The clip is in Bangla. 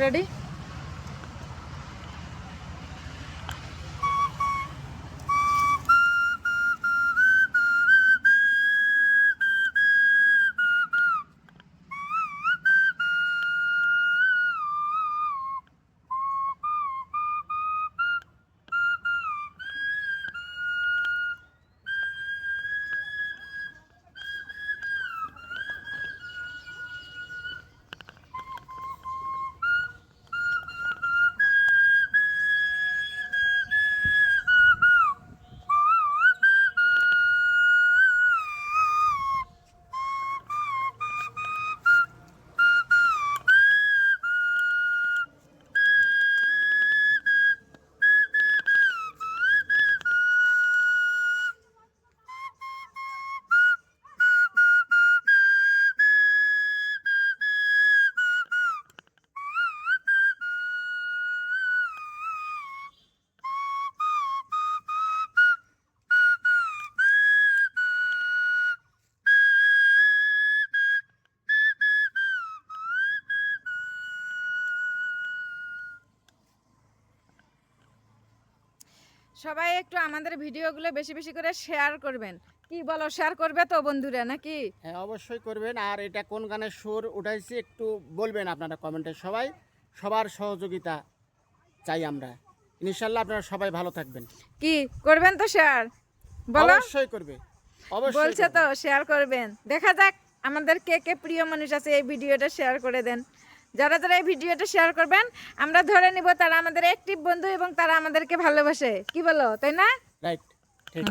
রেডি? সবাই একটু আমাদের ভিডিওগুলো বেশি বেশি করে শেয়ার করবেন। কি বলো, শেয়ার করবে তো বন্ধুরা নাকি? হ্যাঁ, অবশ্যই করবেন। আর এটা কোন গানের সুর উঠাইছি একটু বলবেন আপনারা কমেন্টে। সবার সহযোগিতা চাই আমরা। ইনশাআল্লাহ আপনারা সবাই ভালো থাকবেন। কি করবেন তো শেয়ার? বলো। অবশ্যই করবে, অবশ্যই বলছে করবে। তো শেয়ার করবেন। দেখা যাক আমাদের কে কে প্রিয় মানুষ আছে, এই ভিডিওটা শেয়ার করে দেন। যারা যারা এই ভিডিওটা শেয়ার করবেন, আমরা ধরে নিব তারা আমাদের অ্যাক্টিভ বন্ধু এবং তারা আমাদেরকে ভালোবাসে। কি বলো, তাই না? রাইট, ঠিক।